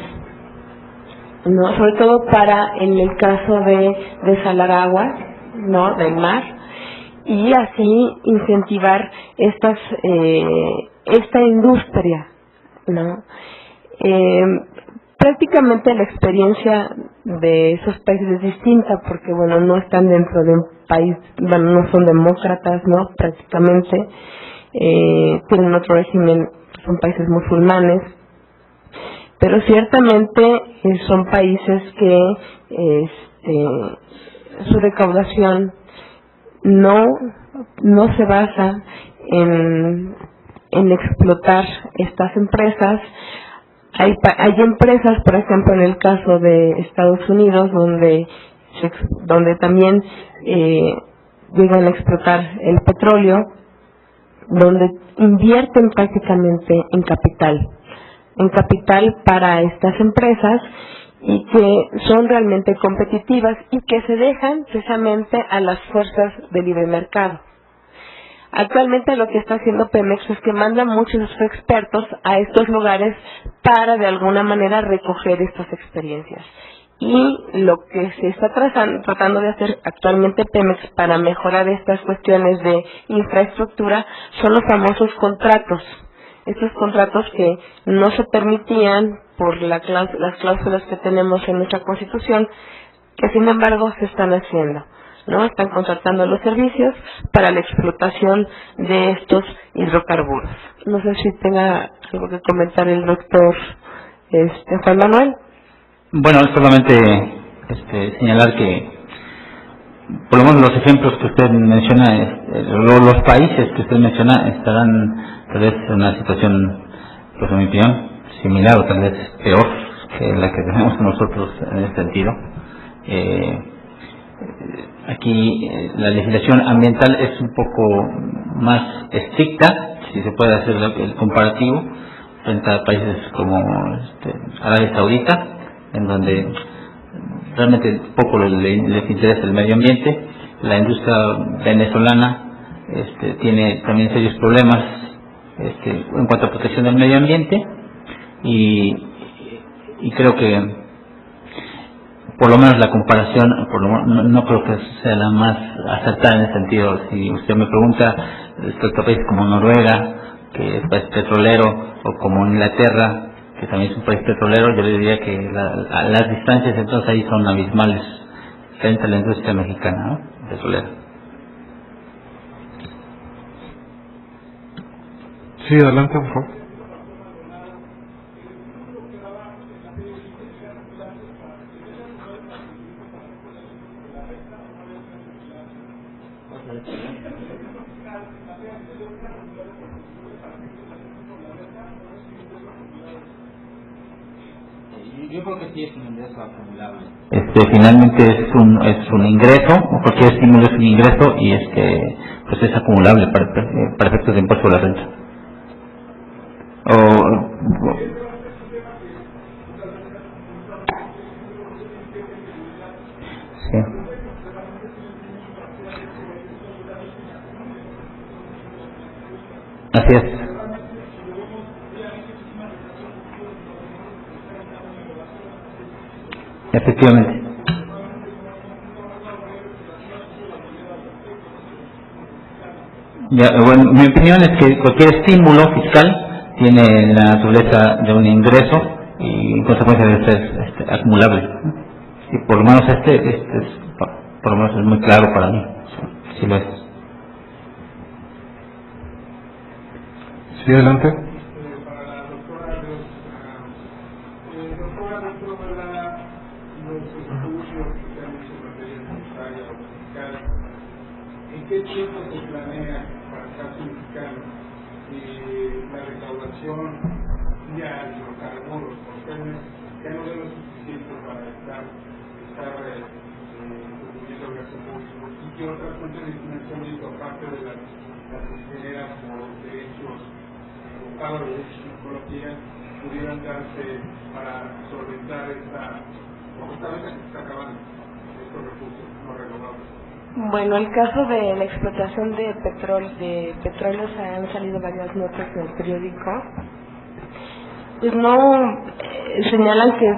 ¿no? Sobre todo para, en el caso de desalar aguas, ¿no?, del mar, y así incentivar esta industria, ¿no? Prácticamente la experiencia de esos países es distinta porque, bueno, no están dentro de un país, bueno, no son demócratas, ¿no?, prácticamente, tienen otro régimen, son países musulmanes, pero ciertamente son países que su recaudación no se basa en explotar estas empresas. Hay empresas, por ejemplo, en el caso de Estados Unidos, donde también llegan a explotar el petróleo, donde invierten prácticamente en capital para estas empresas y que son realmente competitivas y que se dejan precisamente a las fuerzas de libre mercado. Actualmente lo que está haciendo Pemex es que manda muchos expertos a estos lugares para de alguna manera recoger estas experiencias. Y lo que se está tratando de hacer actualmente Pemex para mejorar estas cuestiones de infraestructura son los famosos contratos. Estos contratos que no se permitían por las cláusulas que tenemos en nuestra Constitución, que sin embargo se están haciendo, ¿no? Están contratando los servicios para la explotación de estos hidrocarburos. No sé si tenga algo que comentar el doctor Juan Manuel. Bueno, solamente señalar que por lo menos los ejemplos que usted menciona, los países que usted menciona estarán tal vez en una situación, pues en mi opinión, similar o tal vez peor que la que tenemos nosotros en ese sentido. Aquí la legislación ambiental es un poco más estricta, si se puede hacer el comparativo, frente a países como Arabia Saudita, en donde realmente poco les interesa el medio ambiente. La industria venezolana tiene también serios problemas en cuanto a protección del medio ambiente y creo que por lo menos la comparación no creo que sea la más acertada en ese sentido. Si usted me pregunta respecto a países como Noruega, que es un país petrolero, o como Inglaterra, que también es un país petrolero, yo le diría que las distancias entonces ahí son abismales frente a la industria mexicana, ¿no?, petrolera. Sí, adelante, por favor. Yo creo que sí es un ingreso acumulable. Finalmente es un ingreso, o cualquier estímulo es un ingreso y pues es acumulable para efectos de impuesto a la renta. Sí. Así es. Efectivamente. Bueno, mi opinión es que cualquier estímulo fiscal tiene la naturaleza de un ingreso y en consecuencia debe ser acumulable. Y por lo menos por lo menos es muy claro para mí. Sí lo es. Sí, adelante. Para la doctora, dentro de los estudios que se han hecho en materia tributaria o fiscal, ¿en qué tiempo se planea para el caso mexicano la recaudación vía hidrocarburos? Porque ya no vemos suficiente para estar contribuyendo al gasto público. ¿Y qué otras fuentes de financiamiento, aparte de las que se generan por derechos o pago de derechos en ecología, pudieran darse para solventar esta venta que se está acabando, estos recursos no renovables? Bueno, el caso de la explotación de petróleos han salido varias notas en el periódico. Pues no señalan que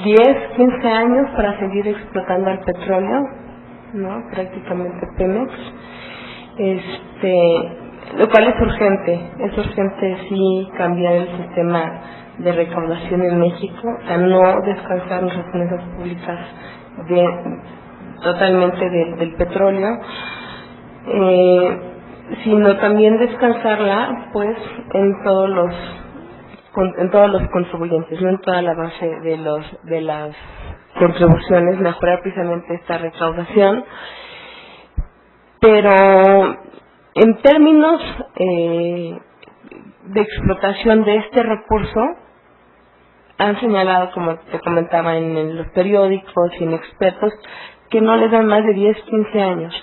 10, 15 años para seguir explotando el petróleo, ¿no? Prácticamente Pemex. Lo cual es urgente sí cambiar el sistema de recaudación en México, o sea, no descansar nuestras finanzas públicas totalmente del petróleo, sino también descansarla pues en todos los contribuyentes, no en toda la base de las contribuciones, mejorar precisamente esta recaudación. Pero en términos de explotación de este recurso, han señalado, como te comentaba en los periódicos y en expertos, que no les dan más de 10, 15 años.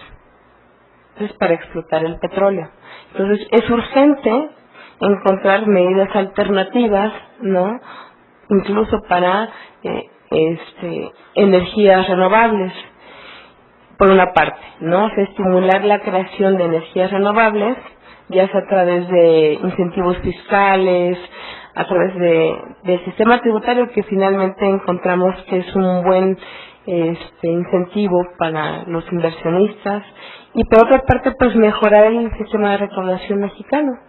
Entonces, para explotar el petróleo. Entonces, es urgente encontrar medidas alternativas, ¿no? Incluso para energías renovables. Por una parte, ¿no? O sea, estimular la creación de energías renovables, ya sea a través de incentivos fiscales, a través del sistema tributario, que finalmente encontramos que es un buen incentivo para los inversionistas, y por otra parte pues mejorar el sistema de recaudación mexicano,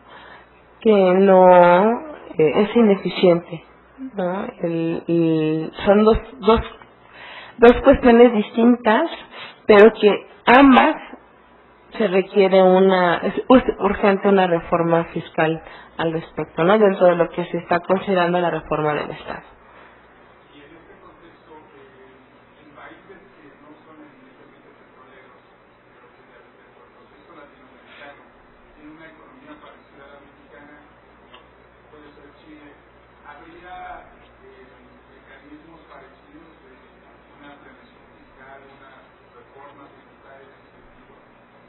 que no es ineficiente, ¿no? Son dos cuestiones distintas, pero que ambas se requiere es urgente una reforma fiscal al respecto, ¿no? Dentro de lo que se está considerando la reforma del Estado. Y en este contexto, en países que no son eminentemente petroleros, pero que dentro del proceso latinoamericano tienen una economía parecida a la mexicana, puede ser Chile, ¿habría mecanismos parecidos de una prevención fiscal, una reforma tributaria en ese sentido,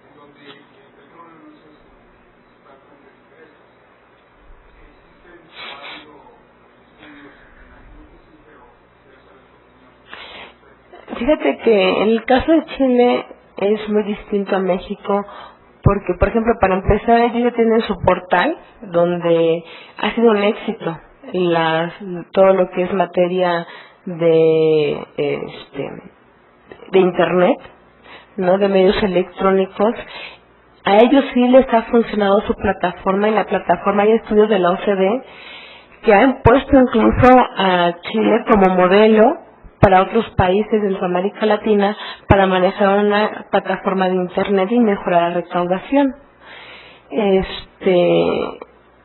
en donde el petróleo no es su principal fuente de ingresos? ¿Existen o ha habido estudios en algún sitio, pero quiero saber su opinión? Fíjate que el caso de Chile es muy distinto a México, porque, por ejemplo, para empezar, ellos ya tienen su portal, donde ha sido un éxito todo lo que es materia de internet, ¿no? De medios electrónicos. A ellos sí les ha funcionado su plataforma, y la plataforma hay estudios de la OCDE que han puesto incluso a Chile como modelo para otros países de América Latina para manejar una plataforma de internet y mejorar la recaudación.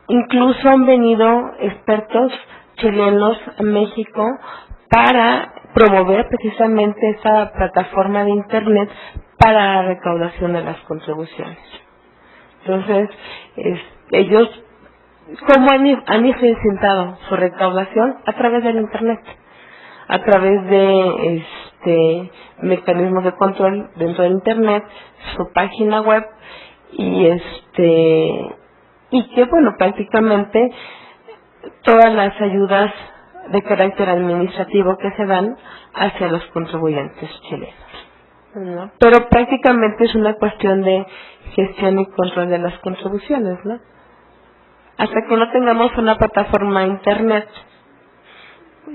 Incluso han venido expertos chilenos a México para promover precisamente esa plataforma de internet para la recaudación de las contribuciones. Entonces, ellos ¿cómo han incrementado su recaudación? A través del Internet, a través de mecanismos de control dentro del Internet, su página web, y que bueno, prácticamente todas las ayudas de carácter administrativo que se dan hacia los contribuyentes chilenos, ¿no? Pero prácticamente es una cuestión de gestión y control de las contribuciones, ¿no? Hasta que no tengamos una plataforma internet,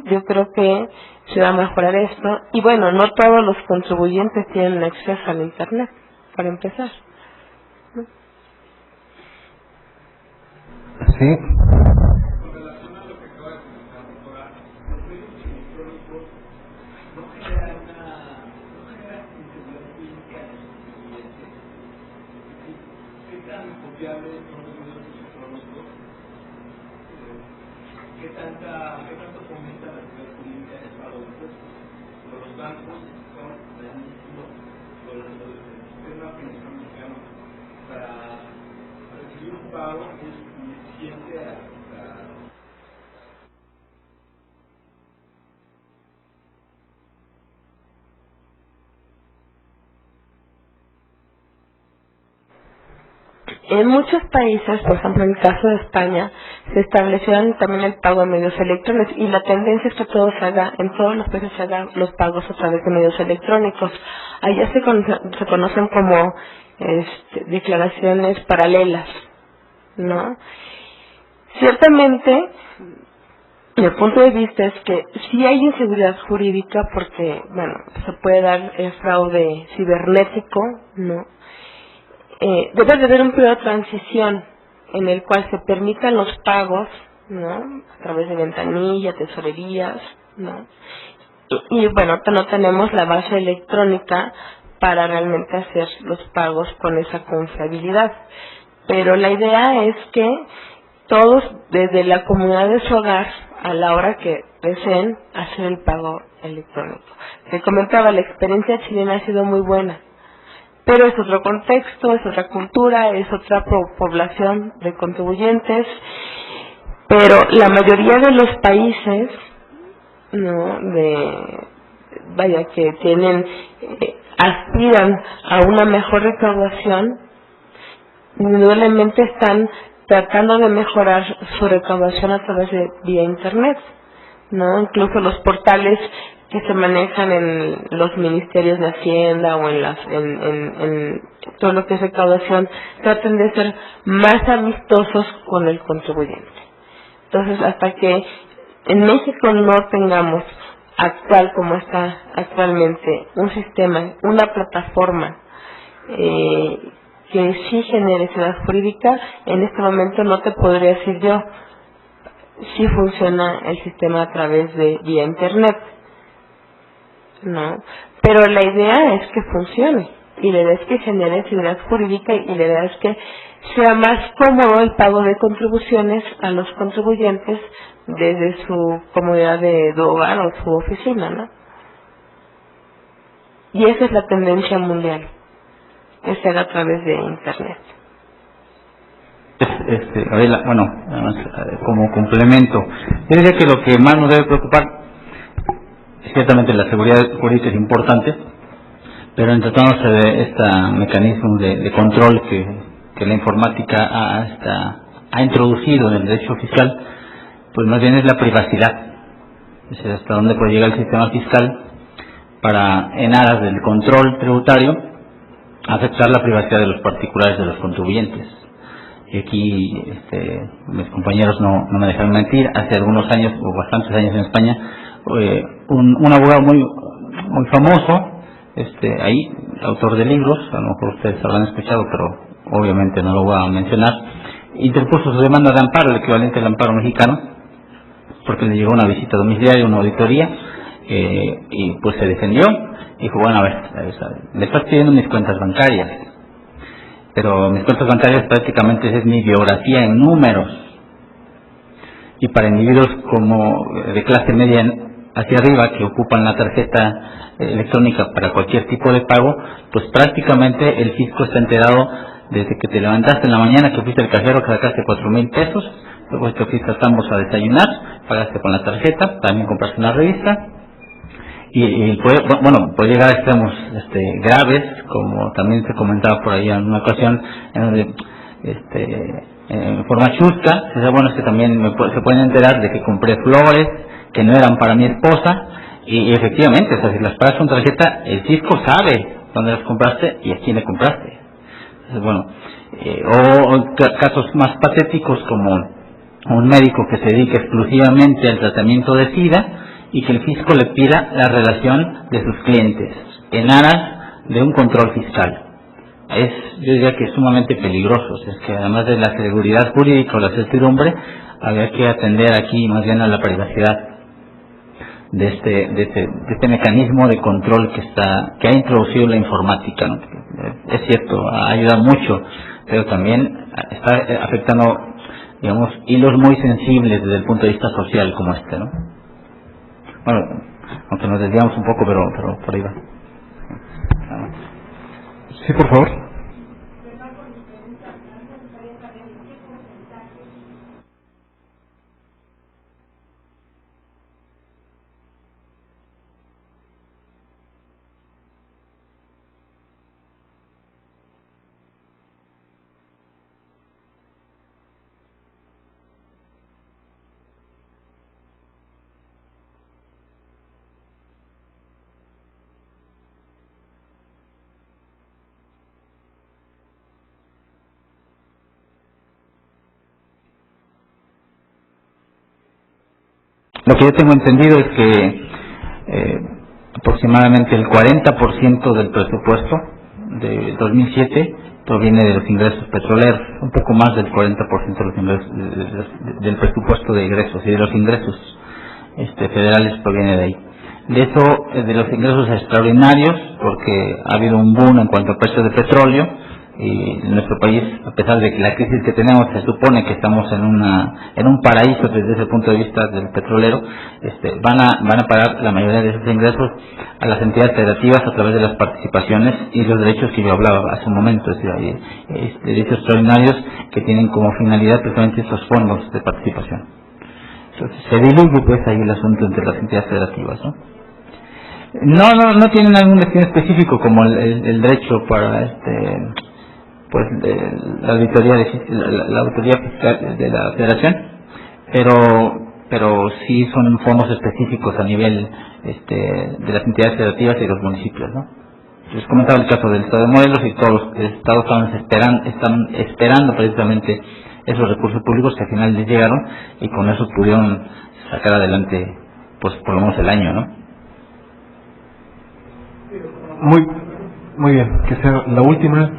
yo creo que se va a mejorar esto. Y bueno, no todos los contribuyentes tienen acceso al internet, para empezar, ¿no? Sí. ¿Qué tanto fomenta la actividad jurídica en el pago de impuestos? Por los bancos, con el sistema financiero mexicano, para recibir un pago es suficiente a En muchos países, por ejemplo en el caso de España, se estableció también el pago de medios electrónicos, y la tendencia es que en todos los países se hagan los pagos a través de medios electrónicos. Allá se conocen como declaraciones paralelas, ¿no? Ciertamente, mi punto de vista es que sí hay inseguridad jurídica, porque, bueno, se puede dar el fraude cibernético, ¿no? Debe de haber un periodo de transición en el cual se permitan los pagos, ¿no? A través de ventanilla, tesorerías, ¿no? Y bueno, no tenemos la base electrónica para realmente hacer los pagos con esa confiabilidad. Pero la idea es que todos, desde la comunidad de su hogar, a la hora que deseen, hacer el pago electrónico. Te comentaba, la experiencia chilena ha sido muy buena, pero es otro contexto, es otra cultura, es otra población de contribuyentes, pero la mayoría de los países, ¿no? Que tienen, aspiran a una mejor recaudación, indudablemente están tratando de mejorar su recaudación a través de vía internet, ¿no? Incluso los portales que se manejan en los ministerios de Hacienda o en todo lo que es recaudación, traten de ser más amistosos con el contribuyente. Entonces, hasta que en México no tengamos, actual como está actualmente, un sistema, una plataforma que sí genere seguridad jurídica, en este momento no te podría decir yo si funciona el sistema a través de vía internet, ¿no? Pero la idea es que funcione, y la idea es que genere seguridad jurídica, y la idea es que sea más cómodo el pago de contribuciones a los contribuyentes desde su comodidad de hogar o su oficina, ¿no? Y esa es la tendencia mundial, que se haga a través de internet. Gabriela, bueno, como complemento, yo diría que lo que más nos debe preocupar, ciertamente la seguridad jurídica es importante, pero en tratándose de este mecanismo de control que la informática ha introducido en el derecho fiscal, pues más bien es la privacidad. Es decir, hasta dónde puede llegar el sistema fiscal para, en aras del control tributario, afectar la privacidad de los particulares, de los contribuyentes. Y aquí mis compañeros no me dejan mentir, hace algunos años, o bastantes años en España, un abogado muy famoso, ahí, autor de libros, a lo mejor ustedes habrán escuchado, pero obviamente no lo voy a mencionar, interpuso su demanda de amparo, el equivalente al amparo mexicano, porque le llegó una visita domiciliaria, una auditoría, y pues se defendió, y dijo, bueno, a ver, me estás pidiendo mis cuentas bancarias, pero mis cuentas bancarias prácticamente es mi biografía en números, y para individuos como de clase media hacia arriba, que ocupan la tarjeta electrónica para cualquier tipo de pago, pues prácticamente el fisco está enterado desde que te levantaste en la mañana, que fuiste al cajero, que sacaste 4,000 pesos, luego te fuiste a Tambos a desayunar, pagaste con la tarjeta, también compraste una revista, y puede llegar a extremos graves, como también se comentaba por ahí en una ocasión, en donde en forma chusca, es que también se pueden enterar de que compré flores que no eran para mi esposa, y efectivamente, o sea, si las pagas con tarjeta, el fisco sabe dónde las compraste y a quién le compraste. Entonces, o casos más patéticos como un médico que se dedica exclusivamente al tratamiento de SIDA y que el fisco le pida la relación de sus clientes en aras de un control fiscal. Yo diría que es sumamente peligroso. Es que además de la seguridad jurídica o la certidumbre, habría que atender aquí más bien a la privacidad de este mecanismo de control que ha introducido la informática, ¿no? Es cierto, ayuda mucho, pero también está afectando, digamos, hilos muy sensibles desde el punto de vista social como ¿no? Bueno, aunque nos desviamos un poco, pero por ahí va. Sí, por favor. Lo que yo tengo entendido es que aproximadamente el 40% del presupuesto de 2007 proviene de los ingresos petroleros, un poco más del 40% de los ingresos del presupuesto de ingresos, y de los ingresos federales proviene de ahí. De eso, de los ingresos extraordinarios, porque ha habido un boom en cuanto a precios de petróleo, y en nuestro país, a pesar de que la crisis que tenemos se supone que estamos en un paraíso desde ese punto de vista del petrolero, van a pagar la mayoría de esos ingresos a las entidades federativas a través de las participaciones y los derechos que yo hablaba hace un momento, es decir, hay derechos extraordinarios que tienen como finalidad precisamente estos fondos de participación. Entonces, se diluye pues ahí el asunto entre las entidades federativas, ¿no? No tienen algún destino específico como el derecho para la autoridad fiscal de la Federación, pero sí son fondos específicos a nivel de las entidades federativas y los municipios, ¿no? Les comentaba el caso del Estado de Morelos, y todos los estados están esperando precisamente esos recursos públicos que al final les llegaron, y con eso pudieron sacar adelante pues por lo menos el año, ¿no? Muy bien, que sea la última.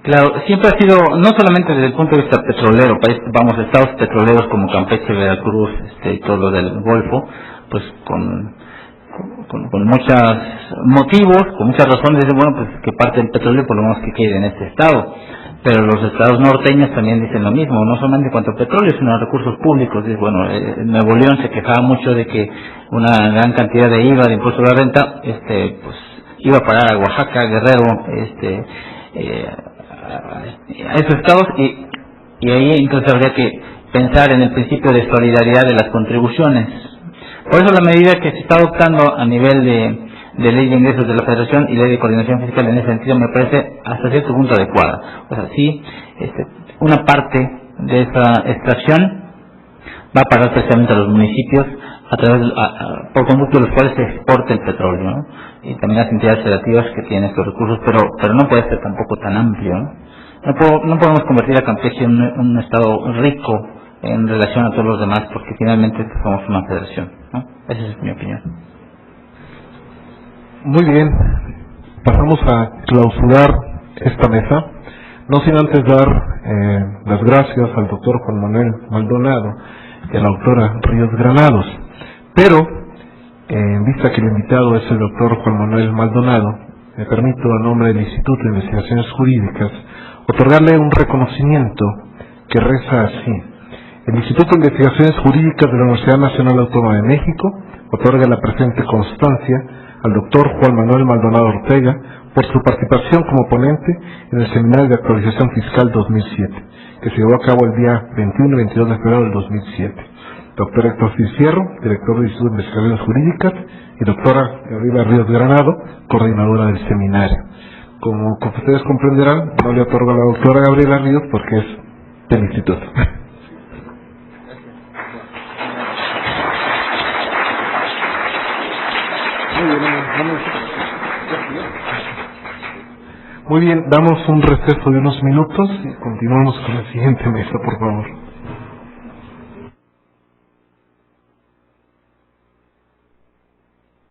Claro, siempre ha sido, no solamente desde el punto de vista petrolero, estados petroleros como Campeche, Veracruz, y todo lo del Golfo, pues con muchos motivos, con muchas razones, pues que parte del petróleo por lo menos que quede en este estado. Pero los estados norteños también dicen lo mismo, no solamente en cuanto a petróleo, sino a recursos públicos. Nuevo León se quejaba mucho de que una gran cantidad de IVA, de impuesto a la renta, pues iba a parar a Oaxaca, Guerrero, a esos estados, y ahí entonces habría que pensar en el principio de solidaridad de las contribuciones. Por eso la medida que se está adoptando a nivel de ley de ingresos de la Federación y ley de coordinación fiscal en ese sentido me parece hasta cierto punto adecuada. O sea, sí, una parte de esa extracción va a pagar precisamente a los municipios por conducto de los cuales se exporta el petróleo, ¿no? Y también las entidades federativas que tienen estos recursos, pero no puede ser tampoco tan amplio, ¿no? No podemos convertir a Campeche en un estado rico en relación a todos los demás, porque finalmente somos una federación, ¿no? Esa es mi opinión. Muy bien, pasamos a clausurar esta mesa, no sin antes dar las gracias al doctor Juan Manuel Maldonado y a la doctora Ríos Granados. Pero En vista que el invitado es el doctor Juan Manuel Maldonado, me permito, a nombre del Instituto de Investigaciones Jurídicas, otorgarle un reconocimiento que reza así. El Instituto de Investigaciones Jurídicas de la Universidad Nacional Autónoma de México otorga la presente constancia al doctor Juan Manuel Maldonado Ortega por su participación como ponente en el Seminario de Actualización Fiscal 2007, que se llevó a cabo el día 21 y 22 de febrero del 2007. Doctor Héctor Cicierro, director del Instituto de Investigaciones Jurídicas, y doctora Gabriela Ríos Granado, coordinadora del seminario. Como ustedes comprenderán, no le otorgo a la doctora Gabriela Ríos porque es del instituto. Muy bien, damos un receso de unos minutos y continuamos con la siguiente mesa, por favor.